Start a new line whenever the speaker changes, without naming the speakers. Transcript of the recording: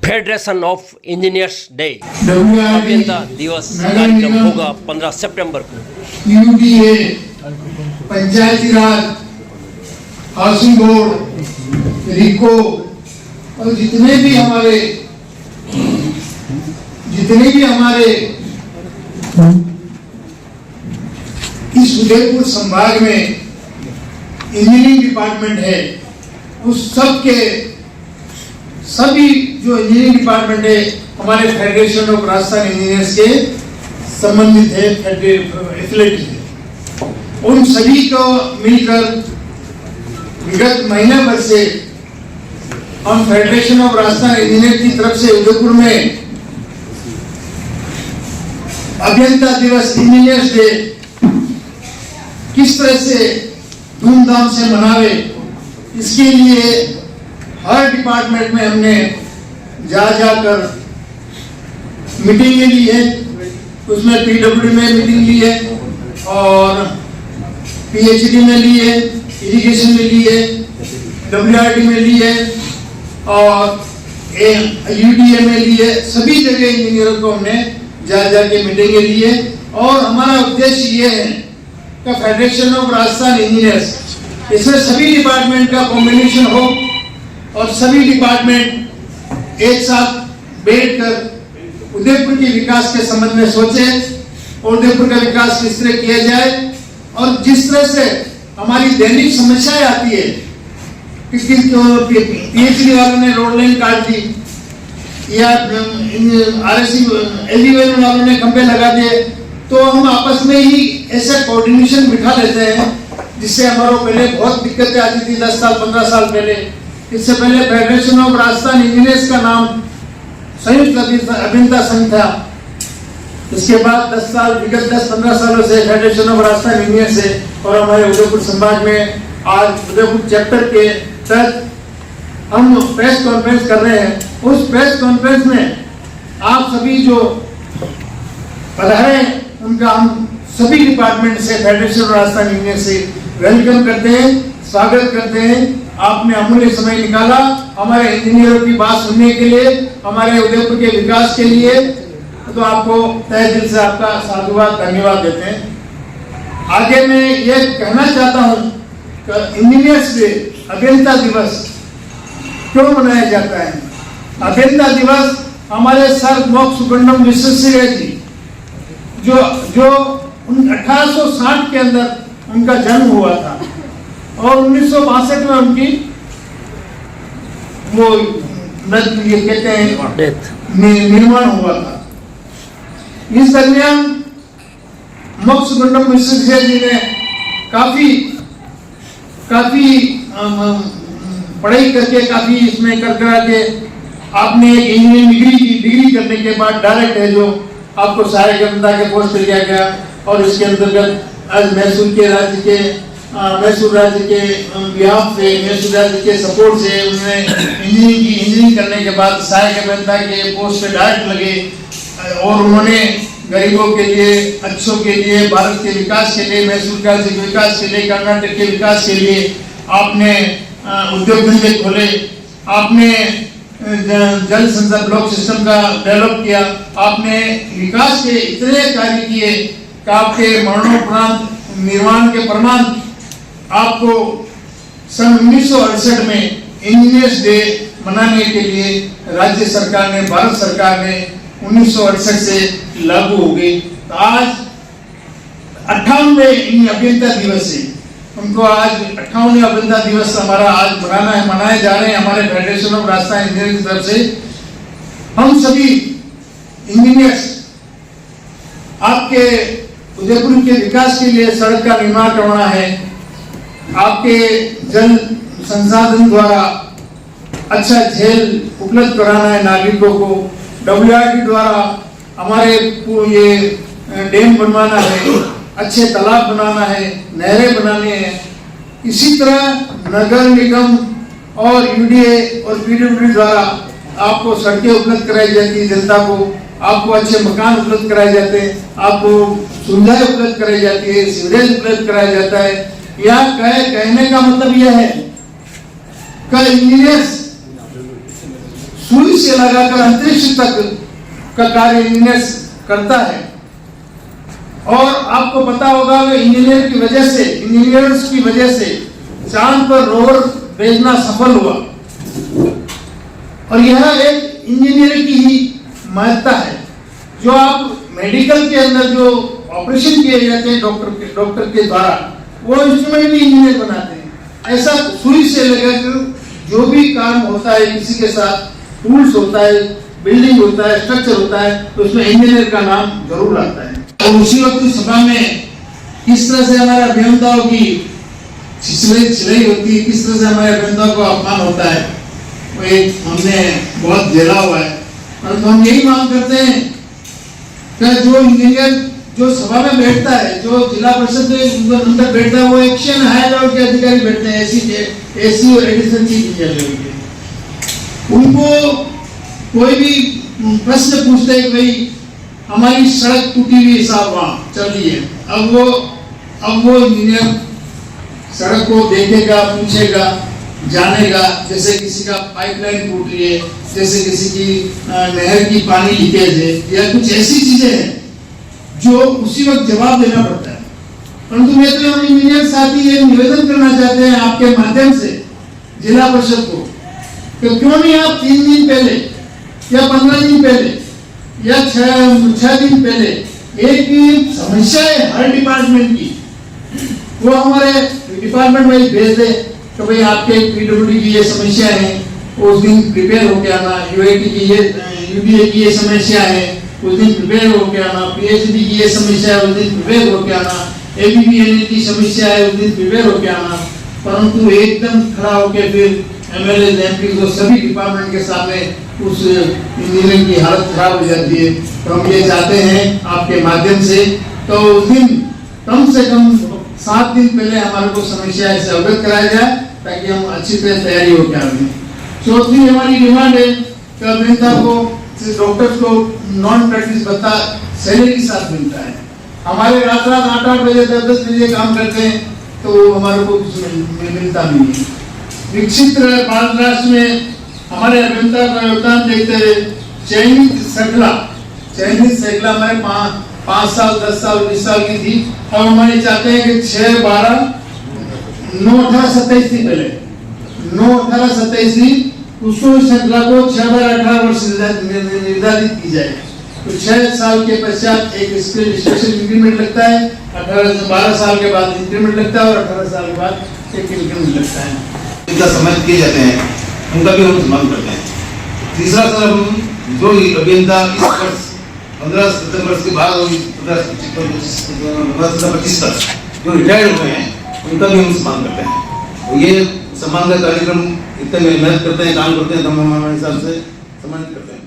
Federation of engineers day अभियंता दिवस कार्यक्रम होगा 15 सितंबर को।
यूडीए, पंचायती राज, हाउसिंग बोर्ड, रिको और जितने भी हमारे इस उदयपुर संभाग में इंजीनियरिंग डिपार्टमेंट है, उस सभी जो इंजीनियरिंग डिपार्टमेंट है हमारे फेडरेशन ऑफ राजस्थान इंजीनियर्स के संबंधित है, एफिलेटेड है। उन सभी को मिलकर विगत महीने भर से हम फेडरेशन ऑफ राजस्थान इंजीनियर की तरफ से उदयपुर में अभियंता दिवस, इंजीनियर्स डे किस तरह से धूमधाम से मनावे, इसके लिए हर डिपार्टमेंट में हमने जाकर मीटिंग ली है। उसमें पीडब्ल्यूडी में मीटिंग ली है और पीएचडी में ली है, इरिगेशन में ली है, डब्ल्यूआरडी में ली है और यूडीए में ली है। सभी जगह इंजीनियरों को हमने जाके मीटिंगें ली है और हमारा उद्देश्य ये है कि फेडरेशन ऑफ राजस्थान इंजीनियर्स, इसमें सभी डिपार्टमेंट का कॉम्बिनेशन हो और सभी डिपार्टमेंट एक साथ बैठकर उदयपुर के विकास के संबंध में सोचे और उदयपुर का विकास किस तरह किया जाए। और जिस तरह से हमारी दैनिक समस्याएं आती है कि पीएचडी वालों ने रोड लाइन काट दी या आरएससी एलजीवेल वालों ने खंभे लगा दिए, तो हम आपस में ही ऐसा कोऑर्डिनेशन बिठा लेते हैं जिससे हमारे पहले बहुत दिक्कतें आती थी 10 साल 15 साल पहले। इससे पहले फेडरेशन ऑफ राजस्थान इंजीनियर्स का नाम संयुक्त अभियंता संघ था। इसके बाद 10 15 सालों से फेडरेशन ऑफ राजस्थान इंजीनियर्स है और हमारे उदयपुर संभाग में आज उदयपुर चैप्टर के तहत हम प्रेस कॉन्फ्रेंस कर रहे हैं। उस प्रेस कॉन्फ्रेंस में आप सभी जो पधारे उनका हम सभी डिपार्टमेंट से फेडरेशन ऑफ राजस्थान इंजीनियर से वेलकम करते हैं, स्वागत करते हैं। आपने अमूल्य समय निकाला हमारे इंजीनियरों की बात सुनने के लिए, हमारे उदयपुर के विकास के लिए, तो आपको तहे दिल से आपका साधुवाद धन्यवाद देते हैं। आगे मैं ये कहना चाहता हूँ कि इंजीनियर्स डे, अभियंता दिवस क्यों मनाया जाता है। अभियंता दिवस हमारे सर मोक्ष सुगंडम विश्वेश्वरैया जी जो 1860 के अंदर उनका जन्म हुआ था और 1962 में उनकी वो ये कहते हैं निर्माण हुआ था। इस दरमियान मोक्ष सुगंडम विश्वेश्वरैया जी ने काफी पढ़ाई करके काफी इसमें कर के आपने इंजीनियरिंग डिग्री करने के बाद डायरेक्ट है जो आपको सहायक अभियंता के पोस्ट दिया गया और इसके अंतर्गत आज मैसूर राज्य के बिहाफ से, मैसूर राज्य के सपोर्ट से उन्होंने इंजीनियरिंग करने के बाद सहायक अभियंता के पोस्ट पे डायरेक्ट लगे और उन्होंने गरीबों के लिए, अच्छों के लिए, भारत के विकास के लिए, मैसूर राज्य के विकास के लिए, कर्नाटक के विकास के लिए आपने उद्योग धंधे खोले, आपने जल संसाधन ब्लॉक सिस्टम का डेवलप किया, आपने विकास के इतने कार्य किए कि आपके मरणोपरांत निर्माण के प्रमाण आपको सन 1968 में इंजीनियर्स डे मनाने के लिए राज्य सरकार ने, भारत सरकार ने 1968 से लागू हो गई। तो आज 58वें अभियंता दिवस है, उनको आज 58वें अभियंता दिवस हमारा आज मनाए जा रहे हैं हमारे फेडरेशन ऑफ राजस्थान इंजीनियरिंग की तरफ से। हम सभी इंजीनियर्स आपके उदयपुर के विकास के लिए सड़क का निर्माण करवाना है, आपके जल संसाधन द्वारा अच्छा झेल उपलब्ध कराना है नागरिकों को, डब्ल्यूआरडी द्वारा हमारे ये डैम बनवाना है, अच्छे तालाब बनाना है, नहरें बनाने हैं। इसी तरह नगर निगम और यूडीए और पीडब्ल्यूडी द्वारा आपको सड़कें उपलब्ध कराई जाती है जनता को, आपको अच्छे मकान उपलब्ध कराए जाते हैं, आपको सुविधाएं उपलब्ध कराई जाती है, सीवरेज उपलब्ध कराया जाता है। या कहने का मतलब यह है कि इंजीनियर्स सुई से लगाकर अंतरिक्ष तक का कार्य इंजीनियर्स करता है। और आपको पता होगा कि इंजीनियर्स की वजह से चांद पर रोवर भेजना सफल हुआ। और यह एक इंजीनियरिंग की ही महत्ता है। जो आप मेडिकल के अंदर जो ऑपरेशन किए जाते हैं डॉक्टर के द्वारा, वो इंस्ट्रूमेंट भी इंजीनियर बनाते हैं। ऐसा सुई से लेकर जो भी काम होता है किसी के साथ, टूल्स होता है, बिल्डिंग होता है, स्ट्रक्चर होता है, तो उसमें इंजीनियर का नाम जरूर आता है। और उसी वक्त सभा में किस तरह से हमारे अभियंताओं की छिलाई होती है, किस तरह से हमारे अभियंताओं को अपमान होता है, वो एक हमने बहुत झेला हुआ है। परंतु हम यही मांग करते हैं कि जो इंजीनियर जो सभा में बैठता है, जो जिला परिषद के अंदर बैठता है, वो एक्शन हाई लेवल के अधिकारी बैठते हैं, एसी और एडिशनल चीफ इंजीनियर लेवल के। उनको कोई भी प्रश्न पूछते हैं कि भाई हमारी सड़क टूटी हुई साहब वहाँ चल रही है, अब वो इंजीनियर सड़क को देखेगा, पूछेगा, जानेगा। जैसे किसी का पाइपलाइन टूट रही है, जैसे किसी की नहर की पानी लीकेज है, या कुछ ऐसी चीजें हैं जो उसी वक्त जवाब देना पड़ता है। परंतु मैं तो हम इंजीनियर साथी ये निवेदन करना चाहते हैं आपके माध्यम से जिला परिषद को कि क्यों नहीं आप 3 दिन पहले या 15 दिन पहले या 6 दिन पहले एक समस्या है हर डिपार्टमेंट की, वो हमारे डिपार्टमेंट में भेज दे तो भाई आपके पीडब्ल्यूडी की ये समस्या है, उस दिन प्रिपेयर होके आना। यूआईटी की यूबीए की ये समस्या है, उस दिन प्रिपेयर होके आना। पीएचडी की ये समस्या है, उस दिन प्रिपेयर होके आना। एबीबीएनए की समस्या है, उस दिन प्रिपेयर होके आना। परंतु एकदम खड़ा होके फिर एमएलए एमपी को सभी डिपार्टमेंट के सामने उस इंजीनियरिंग की हालत खराब हो जाती है। तो हम ये चाहते हैं आपके माध्यम से, तो उस दिन कम से कम 7 दिन पहले हमारे को समस्या से अवगत कराया जाए ताकि हम अच्छी तरह तैयारी होकर आए। चौथी हमारी डिमांड है कि अभियंता को, डॉक्टर्स को नॉन प्रैक्टिस भत्ता सैलरी के साथ मिलता है। हमारे रात 8-8 बजे 10-10 बजे काम करते हैं तो हमारे को कुछ मिलता नहीं है। विकसित भारत राष्ट्र में हमारे अभियंता का योगदान देखते हुए चयनित श्रृंखला हमारे 5 साल 10 साल 20 साल की थी। अब हमारे चाहते हैं कि 6, 12, 9, 18, 27 थी पहले 9, 18, 27 थी, उसको श्रृंखला को 6, 12, 18 वर्ष निर्धारित की जाए। तो 6 साल के पश्चात एक स्पेशल इंक्रीमेंट लगता है, 12 साल के बाद इंक्रीमेंट लगता है और 18 साल के बाद एक इंक्रीमेंट लगता है।
इनका सम्मानित किए जाते हैं, उनका भी हम सम्मान करते हैं। तीसरा सर, हम जो अभियंता इस वर्ष 15 सितंबर के बाद 15-25 तक जो रिटायर्ड हुए हैं, उनका भी हम सम्मान करते हैं। तो ये सम्मान का कार्यक्रम इतने मेहनत करते हैं, काम करते हैं, तो हम हमारे हिसाब से सम्मानित करते हैं।